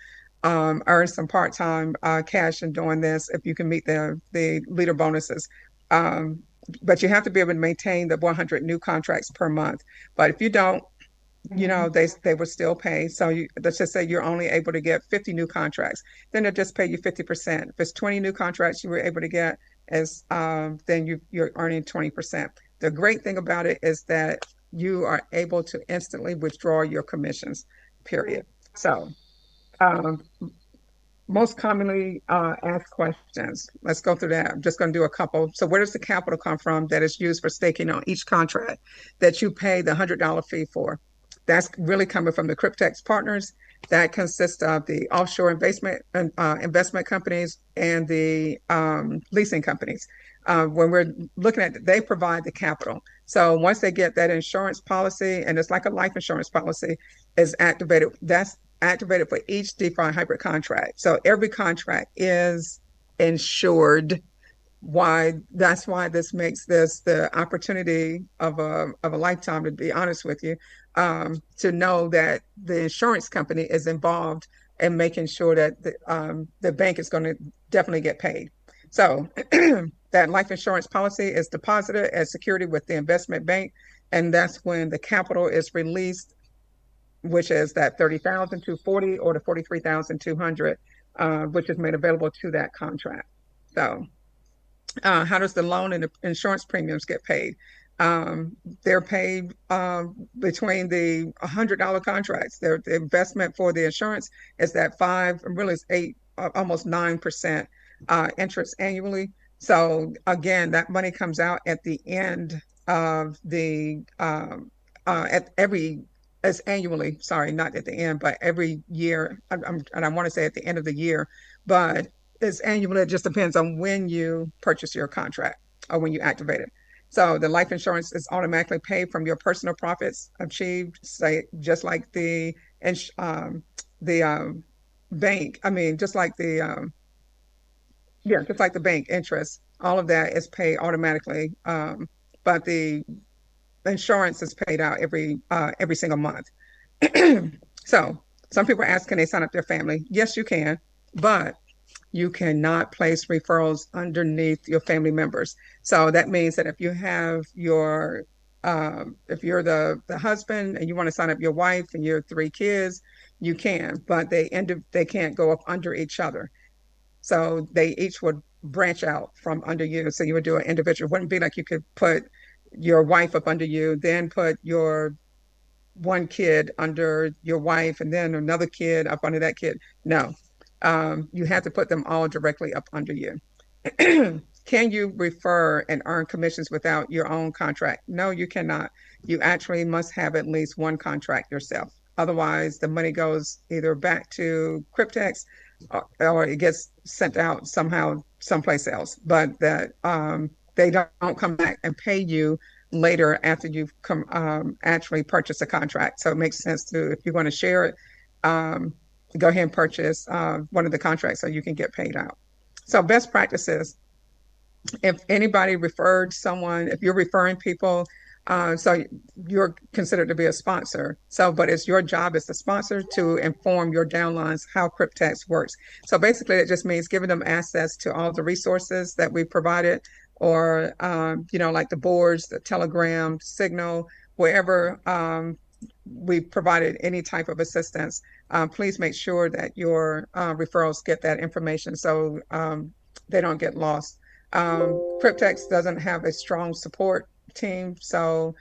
earn some part-time cash in doing this if you can meet the leader bonuses. But you have to be able to maintain the 100 new contracts per month. But if you don't, they would still pay. So let's just say you're only able to get 50 new contracts, then they'll just pay you 50%. If it's 20 new contracts you were able to get, then you're earning 20%. The great thing about it is that you are able to instantly withdraw your commissions, period. So most commonly asked questions. Let's go through that. I'm just going to do a couple. So where does the capital come from that is used for staking on each contract that you pay the $100 fee for? That's really coming from the CRyptex partners. That consists of the offshore investment companies and the leasing companies. When we're looking at, they provide the capital. So once they get that insurance policy, and it's like a life insurance policy, is activated, that's activated for each DeFi hybrid contract. So every contract is insured. That's why this makes this the opportunity of a lifetime, to be honest with you, to know that the insurance company is involved in making sure that the bank is going to definitely get paid. So that life insurance policy is deposited as security with the investment bank, and that's when the capital is released, which is that 30,240 or the 43,200, which is made available to that contract. So how does the loan and the insurance premiums get paid? They're paid between the $100 contracts. The investment for the insurance is that 5, really it's 8, almost 9% interest annually. So again, that money comes out at the end of the at every It's annually, sorry, not at the end, but every year. And I want to say at the end of the year, but it's annually. It just depends on when you purchase your contract or when you activate it. So the life insurance is automatically paid from your personal profits achieved, say, just like the bank. I mean, just like just like the bank interest. All of that is paid automatically. But the insurance is paid out every single month. So some people ask, can they sign up their family? Yes, you can, but you cannot place referrals underneath your family members. So that means that if you have if you're the husband and you want to sign up your wife and your three kids, you can, but they can't go up under each other. So they each would branch out from under you. So you would do an individual. It wouldn't be like you could put your wife up under you, then put your one kid under your wife and then another kid up under that kid. No, you have to put them all directly up under you. Can you refer and earn commissions without your own contract? No, you cannot. You actually must have at least one contract yourself. Otherwise, the money goes either back to CRyptex or it gets sent out somehow someplace else. But that they don't come back and pay you later after you've actually purchased a contract. So it makes sense to, if you're going to share it, go ahead and purchase one of the contracts so you can get paid out. So best practices, if anybody referred someone, if you're referring people, so you're considered to be a sponsor. So, but it's your job as the sponsor to inform your downlines how CRyptex works. So basically, it just means giving them access to all the resources that we provided, or like the boards, the Telegram, Signal, wherever we provided any type of assistance. Please make sure that your referrals get that information so they don't get lost. CRyptex doesn't have a strong support team, so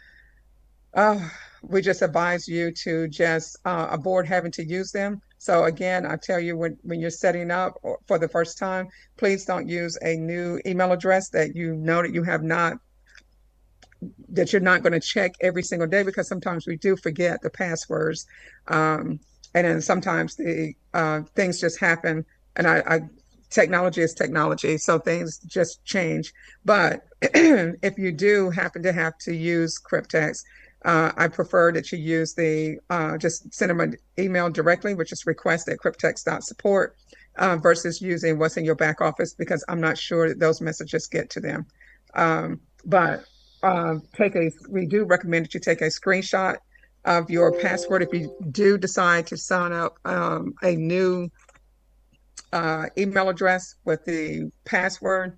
we just advise you to just avoid having to use them. So again, I tell you, when you're setting up for the first time, please don't use a new email address that you know that you have not that you're not going to check every single day, because sometimes we do forget the passwords. And then sometimes the things just happen, and technology is technology, so things just change. But if you do happen to have to use CRyptex, I prefer that you use just send them an email directly, which is request@cryptex.support, versus using what's in your back office, because I'm not sure that those messages get to them. But we do recommend that you take a screenshot of your password. If you do decide to sign up a new email address with the password,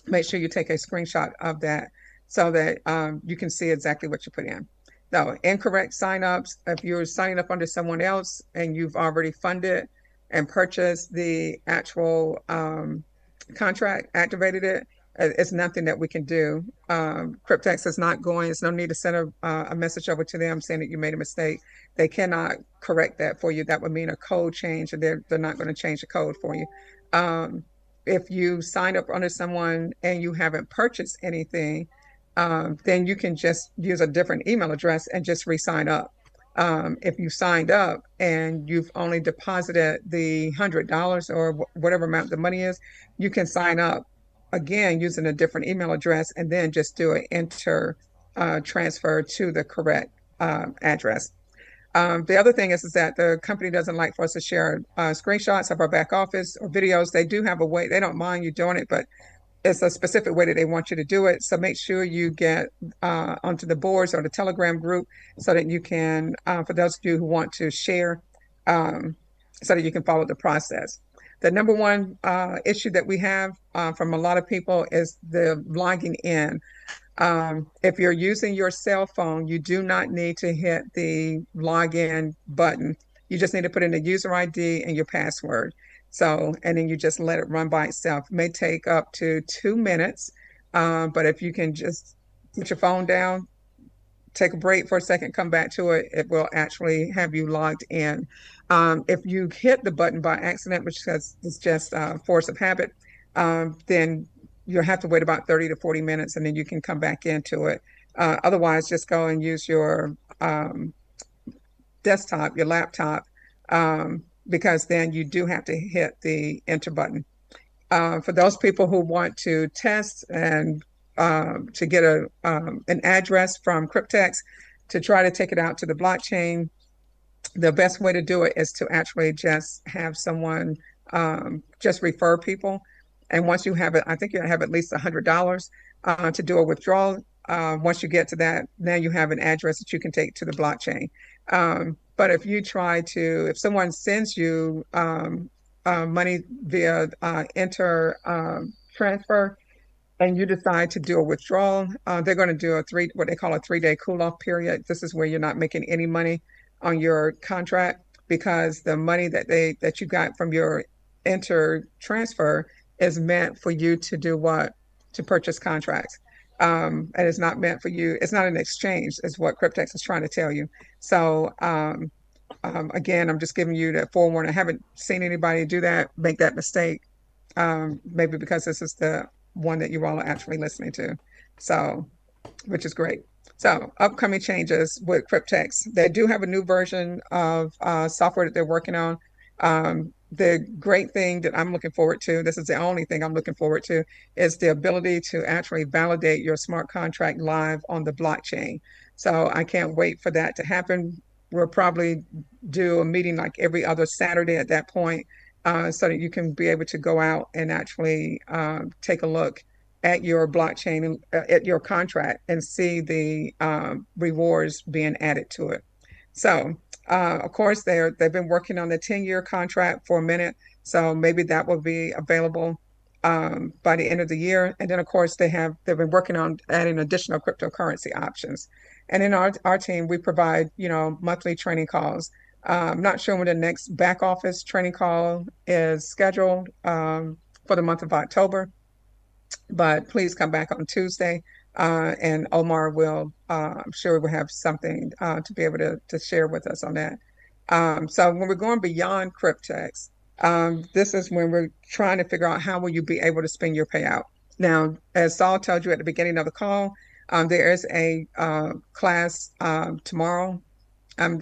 make sure you take a screenshot of that so that you can see exactly what you put in. Now, incorrect signups, if you're signing up under someone else and you've already funded and purchased the actual contract, activated it, it's nothing that we can do. CRyptex is not going, there's no need to send a message over to them saying that you made a mistake. They cannot correct that for you. That would mean a code change, and they're not going to change the code for you. If you sign up under someone and you haven't purchased anything, then you can just use a different email address and just re-sign up. If you signed up and you've only deposited the $100 or whatever amount the money is, you can sign up again using a different email address and then just do an enter transfer to the correct address. The other thing is that the company doesn't like for us to share screenshots of our back office or videos. They do have a way, they don't mind you doing it, but it's a specific way that they want you to do it. So make sure you get onto the boards or the Telegram group so that you can, for those of you who want to share, so that you can follow the process. The number one issue that we have from a lot of people is the logging in. If you're using your cell phone, you do not need to hit the login button. You just need to put in the user ID and your password. So, and then you just let it run by itself. It may take up to 2 minutes, but if you can just put your phone down, take a break for a second, come back to it, it will actually have you logged in. If you hit the button by accident, which is just force of habit, then you'll have to wait about 30 to 40 minutes and then you can come back into it. Otherwise, just go and use your desktop, your laptop, because then you do have to hit the enter button. For those people who want to test and to get an address from CRyptex to try to take it out to the blockchain, the best way to do it is to actually just have someone just refer people. And once you have it, I think you have at least $100 to do a withdrawal. Once you get to that, now you have an address that you can take to the blockchain. But if someone sends you money via enter transfer, and you decide to do a withdrawal, they're going to do what they call a 3-day cool-off period. This is where you're not making any money on your contract because the money that you got from your enter transfer is meant for you to do what? To purchase contracts. And it's not meant for you. It's not an exchange, is what CRyptex is trying to tell you. So again, I'm just giving you that forewarning. I haven't seen anybody make that mistake. Maybe because this is the one that you all are actually listening to. So, which is great. So, upcoming changes with CRyptex. They do have a new version of software that they're working on. The great thing that I'm looking forward to, this is the only thing I'm looking forward to, is the ability to actually validate your smart contract live on the blockchain. So I can't wait for that to happen. We'll probably do a meeting like every other Saturday at that point, so that you can be able to go out and actually take a look at your blockchain, at your contract, and see the rewards being added to it. So, of course, they've been working on the 10-year contract for a minute, so maybe that will be available by the end of the year. And then, of course, they've been working on adding additional cryptocurrency options. And in our team, we provide monthly training calls. I'm not sure when the next back office training call is scheduled for the month of October, but please come back on Tuesday, and Omar I'm sure will have something to be able to share with us on that. So when we're going beyond CRyptex, this is when we're trying to figure out how will you be able to spend your payout. Now, as Saul told you at the beginning of the call, there is a class tomorrow. I'm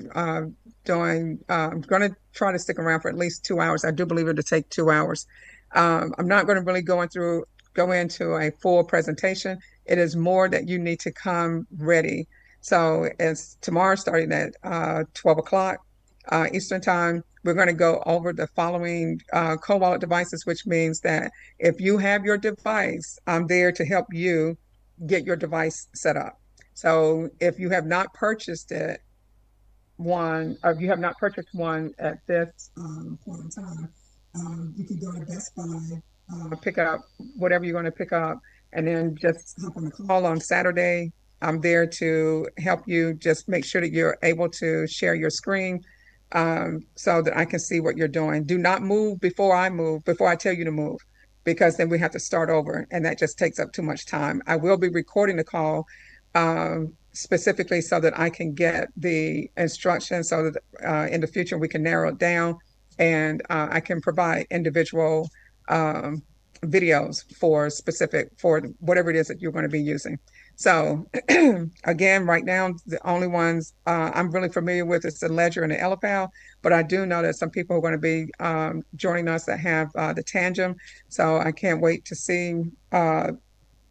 going to try to stick around for at least 2 hours. I do believe it'll take 2 hours. I'm not going to really go into a full presentation. It is more that you need to come ready. So it's tomorrow starting at 12 o'clock Eastern time. We're going to go over the following co-wallet devices, which means that if you have your device, I'm there to help you get your device set up. So if you have not purchased one at this point in time, you can go to Best Buy, pick up whatever you're going to pick up, and then just hop on the call on Saturday. I'm there to help you just make sure that you're able to share your screen so that I can see what you're doing. Do not move before I tell you to move, because then we have to start over, and that just takes up too much time. I will be recording the call specifically so that I can get the instructions so that in the future we can narrow it down, and I can provide individual videos for whatever it is that you're going to be using. So again, right now, the only ones I'm really familiar with is the Ledger and the LPAL, but I do know that some people are going to be joining us that have the Tangem. So I can't wait to see how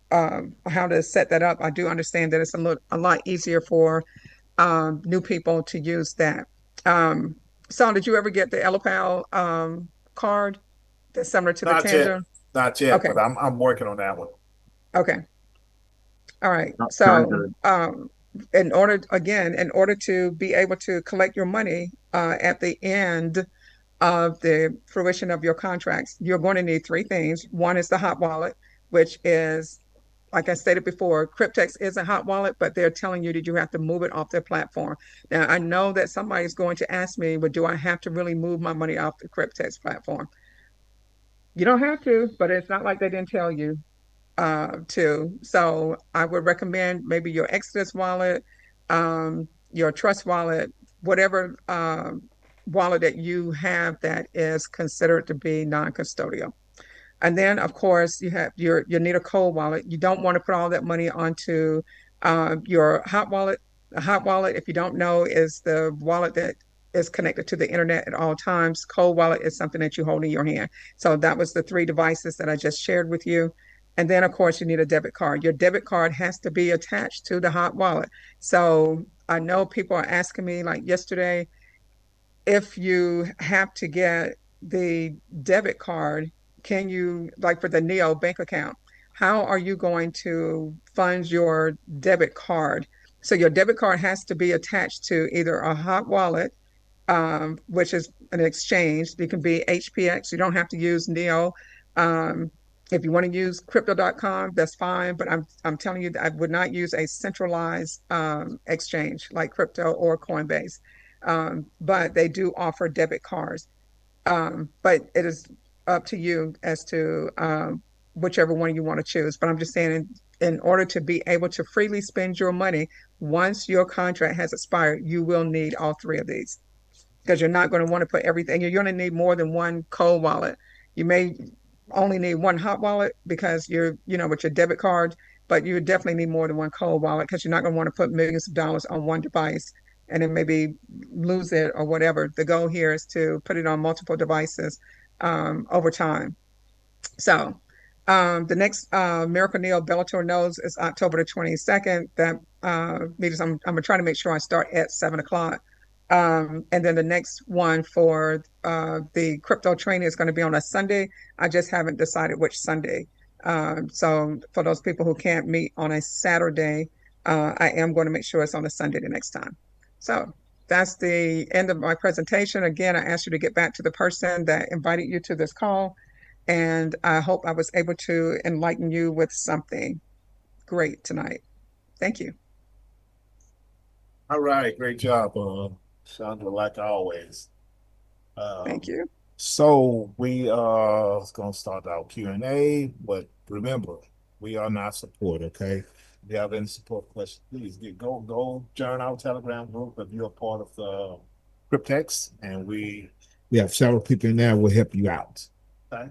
to set that up. I do understand that it's a lot easier for new people to use that. Son, did you ever get the LPAL card that's similar to the Tangem? Not yet, Okay. but I'm working on that one. Okay. All right. So, in order to be able to collect your money at the end of the fruition of your contracts, you're going to need three things. One is the hot wallet, which is, like I stated before, CRyptex is a hot wallet, but they're telling you that you have to move it off their platform. Now, I know that somebody's going to ask me, but do I have to really move my money off the CRyptex platform? You don't have to, but it's not like they didn't tell you to. So I would recommend maybe your Exodus wallet, your Trust wallet, whatever wallet that you have that is considered to be non-custodial. And then, of course, you need a cold wallet. You don't want to put all that money onto your hot wallet. A hot wallet, if you don't know, is the wallet that is connected to the internet at all times. Cold wallet is something that you hold in your hand. So that was the three devices that I just shared with you. And then, of course, you need a debit card. Your debit card has to be attached to the hot wallet. So I know people are asking me, like yesterday, if you have to get the debit card, can you, like for the Neo bank account, how are you going to fund your debit card? So your debit card has to be attached to either a hot wallet, which is an exchange. It can be HPX. You don't have to use Neo. Um, if you want to use crypto.com, that's fine. But I'm telling you that I would not use a centralized exchange like crypto or Coinbase. But they do offer debit cards. But it is up to you as to whichever one you want to choose. But I'm just saying, in order to be able to freely spend your money, once your contract has expired, you will need all three of these because you're not going to want to put everything. You're going to need more than one cold wallet. You may only need one hot wallet because with your debit card, but you would definitely need more than one cold wallet because you're not going to want to put millions of dollars on one device and then maybe lose it or whatever. The goal here is to put it on multiple devices over time. So the next Miracle Neo Bellator knows is October the 22nd. That means I'm gonna try to make sure I start at 7 o'clock. And then the next one for the crypto training is going to be on a Sunday. I just haven't decided which Sunday. So for those people who can't meet on a Saturday, I am going to make sure it's on a Sunday the next time. So that's the end of my presentation. Again, I asked you to get back to the person that invited you to this call. And I hope I was able to enlighten you with something great tonight. Thank you. All right, great job, Chandra, like always. Thank you. So we are gonna start our Q&A, but remember, we are not support, okay? If you have any support questions, please go join our Telegram group if you're a part of the CRyptex, and we have several people in there. We'll help you out. Okay.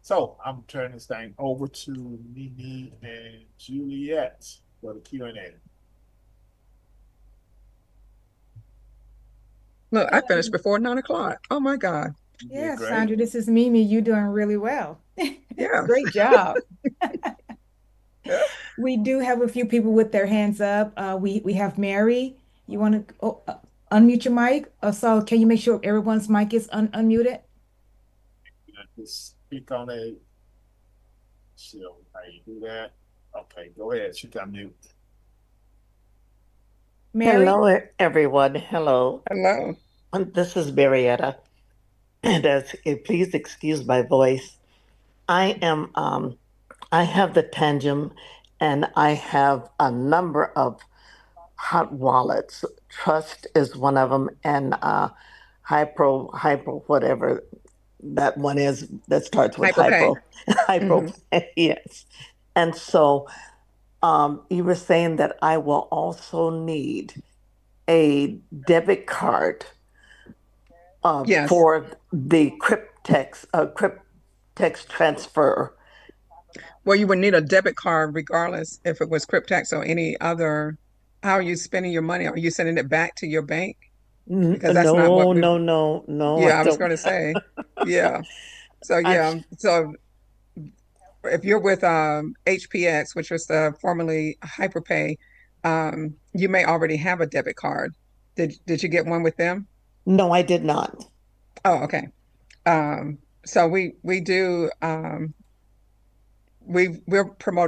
So I'm turning this thing over to Mimi and Juliet for the Q&A. Look, I finished before 9 o'clock. Oh my God. Yeah, Sandra, this is Mimi. You're doing really well. Yeah. Great job. We do have a few people with their hands up. We have Mary. You want to unmute your mic? So can you make sure everyone's mic is unmuted? Just speak on it. So how you do that? Okay, go ahead. She can mute. Mary? Hello, everyone. Hello. Hello. This is Marietta. And please excuse my voice. I have the Tangem, and I have a number of hot wallets. Trust is one of them, and Hypro, whatever that one is that starts with Hyperpay. Hypro, yes. And so you were saying that I will also need a debit card Yes. for the CRyptex transfer. Well, you would need a debit card regardless if it was CRyptex or any other. How are you spending your money? Are you sending it back to your bank? Because that's not what we. No. Yeah, I was going to say. Yeah. So yeah. So if you're with HPX, which was formerly Hyperpay, you may already have a debit card. Did you get one with them? No, I did not. Oh, okay. So we do we're promoting